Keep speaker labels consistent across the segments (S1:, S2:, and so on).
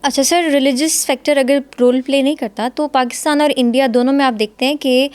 S1: اچھا سر، religious factor اگر role play نہیں کرتا تو پاکستان اور انڈیا دونوں میں آپ دیکھتے ہیں کہ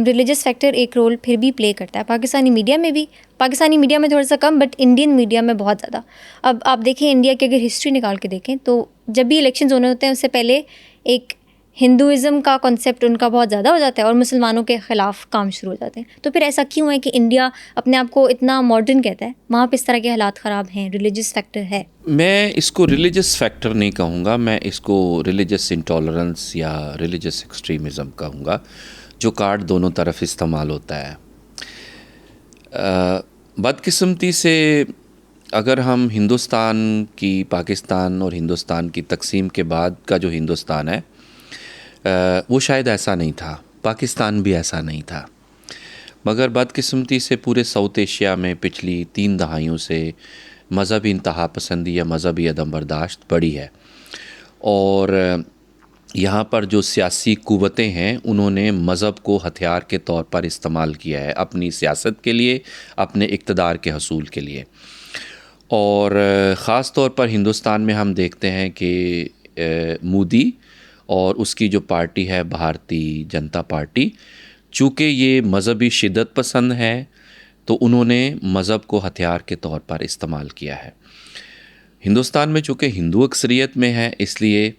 S1: ریلیجس فیکٹر ایک رول پھر بھی پلے کرتا ہے. پاکستانی میڈیا میں بھی، پاکستانی میڈیا میں تھوڑا سا کم، بٹ انڈین میڈیا میں بہت زیادہ. اب آپ دیکھیں انڈیا کی اگر ہسٹری نکال کے دیکھیں تو جب بھی الیکشنز ہونے ہوتے ہیں اس سے پہلے ایک ہندوازم کا کانسیپٹ ان کا بہت زیادہ ہو جاتا ہے اور مسلمانوں کے خلاف کام شروع ہو جاتے ہیں. تو پھر ایسا کیوں ہے کہ انڈیا اپنے آپ کو اتنا ماڈرن کہتا ہے، وہاں پہ اس طرح کے حالات خراب ہیں، ریلیجس فیکٹر ہے؟
S2: میں اس کو ریلیجس فیکٹر نہیں کہوں گا، میں اس کو ریلیجس انٹالرنس یا ریلیجس ایکسٹریمزم کہوں گا، جو کارڈ دونوں طرف استعمال ہوتا ہے. بدقسمتی سے اگر ہم ہندوستان کی، پاکستان اور ہندوستان کی تقسیم کے بعد کا جو ہندوستان ہے وہ شاید ایسا نہیں تھا، پاکستان بھی ایسا نہیں تھا، مگر بدقسمتی سے پورے ساؤتھ ایشیا میں پچھلی 3 دہائیوں سے مذہبی انتہا پسندی یا مذہبی عدم برداشت بڑھی ہے. اور یہاں پر جو سیاسی قوتیں ہیں انہوں نے مذہب کو ہتھیار کے طور پر استعمال کیا ہے اپنی سیاست کے لیے، اپنے اقتدار کے حصول کے لیے. اور خاص طور پر ہندوستان میں ہم دیکھتے ہیں کہ مودی اور اس کی جو پارٹی ہے بھارتی جنتا پارٹی، چونکہ یہ مذہبی شدت پسند ہے تو انہوں نے مذہب کو ہتھیار کے طور پر استعمال کیا ہے. ہندوستان میں چونکہ ہندو اکثریت میں ہے، اس لیے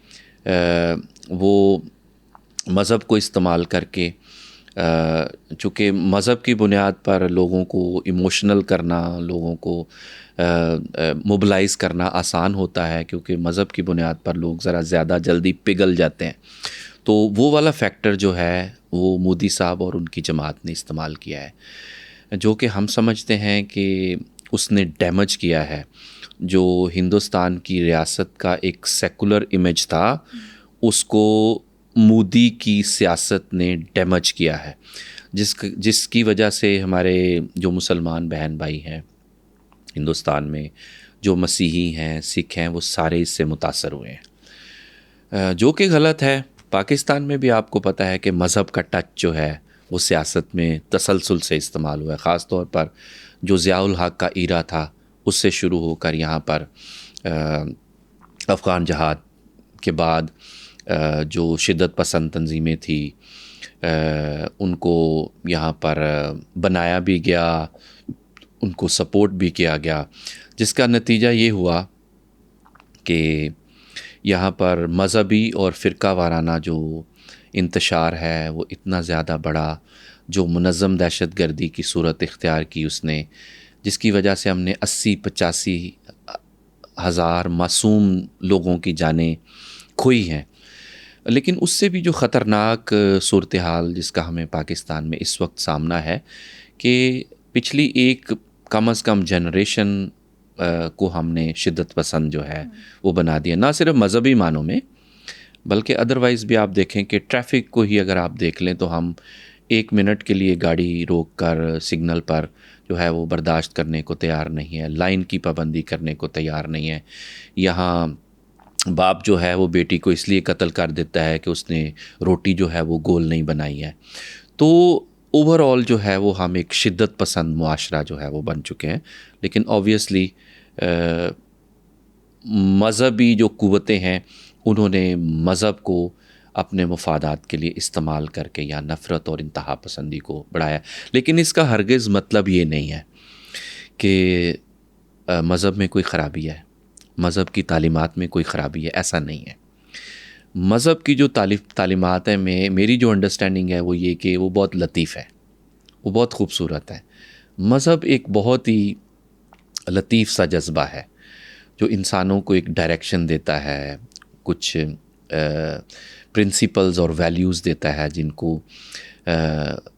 S2: وہ مذہب کو استعمال کر کے، چونکہ مذہب کی بنیاد پر لوگوں کو ایموشنل کرنا، لوگوں کو موبلائز کرنا آسان ہوتا ہے، کیونکہ مذہب کی بنیاد پر لوگ ذرا زیادہ جلدی پگھل جاتے ہیں. تو وہ والا فیکٹر جو ہے وہ مودی صاحب اور ان کی جماعت نے استعمال کیا ہے، جو کہ ہم سمجھتے ہیں کہ اس نے ڈیمیج کیا ہے. جو ہندوستان کی ریاست کا ایک سیکولر امیج تھا، اس کو مودی کی سیاست نے ڈیمیج کیا ہے، جس کی وجہ سے ہمارے جو مسلمان بہن بھائی ہیں ہندوستان میں، جو مسیحی ہیں، سکھ ہیں، وہ سارے اس سے متاثر ہوئے ہیں، جو کہ غلط ہے. پاکستان میں بھی آپ کو پتہ ہے کہ مذہب کا ٹچ جو ہے وہ سیاست میں تسلسل سے استعمال ہوا ہے، خاص طور پر جو ضیاء الحق کا ایرا تھا اس سے شروع ہو کر یہاں پر افغان جہاد کے بعد جو شدت پسند تنظیمیں تھیں ان کو یہاں پر بنایا بھی گیا، ان کو سپورٹ بھی کیا گیا، جس کا نتیجہ یہ ہوا کہ یہاں پر مذہبی اور فرقہ وارانہ جو انتشار ہے وہ اتنا زیادہ بڑا، جو منظم دہشت گردی کی صورت اختیار کی اس نے، جس کی وجہ سے ہم نے 80-85 ہزار معصوم لوگوں کی جانیں کھوئی ہیں. لیکن اس سے بھی جو خطرناک صورتحال جس کا ہمیں پاکستان میں اس وقت سامنا ہے کہ پچھلی ایک کم از کم جنریشن کو ہم نے شدت پسند جو ہے وہ بنا دیا، نہ صرف مذہبی معنوں میں بلکہ ادروائز بھی. آپ دیکھیں کہ ٹریفک کو ہی اگر آپ دیکھ لیں تو ہم 1 منٹ کے لیے گاڑی روک کر سگنل پر جو ہے وہ برداشت کرنے کو تیار نہیں ہے، لائن کی پابندی کرنے کو تیار نہیں ہے. یہاں باپ جو ہے وہ بیٹی کو اس لیے قتل کر دیتا ہے کہ اس نے روٹی جو ہے وہ گول نہیں بنائی ہے. تو اوور آل جو ہے وہ ہم ایک شدت پسند معاشرہ جو ہے وہ بن چکے ہیں. لیکن آبویسلی مذہبی جو قوتیں ہیں انہوں نے مذہب کو اپنے مفادات کے لیے استعمال کر کے یا نفرت اور انتہا پسندی کو بڑھایا. لیکن اس کا ہرگز مطلب یہ نہیں ہے کہ مذہب میں کوئی خرابی ہے، مذہب کی تعلیمات میں کوئی خرابی ہے، ایسا نہیں ہے. مذہب کی جو تعلیمات ہیں، میری جو انڈرسٹینڈنگ ہے وہ یہ کہ وہ بہت لطیف ہے، وہ بہت خوبصورت ہے. مذہب ایک بہت ہی لطیف سا جذبہ ہے جو انسانوں کو ایک ڈائریکشن دیتا ہے، کچھ پرنسپلز اور ویلیوز دیتا ہے جن کو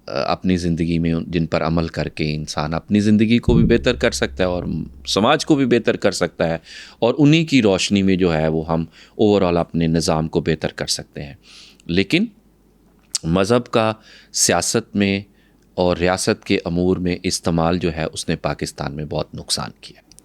S2: اپنی زندگی میں، جن پر عمل کر کے انسان اپنی زندگی کو بھی بہتر کر سکتا ہے اور سماج کو بھی بہتر کر سکتا ہے، اور انہی کی روشنی میں جو ہے وہ ہم اوور آل اپنے نظام کو بہتر کر سکتے ہیں. لیکن مذہب کا سیاست میں اور ریاست کے امور میں استعمال جو ہے اس نے پاکستان میں بہت نقصان کیا.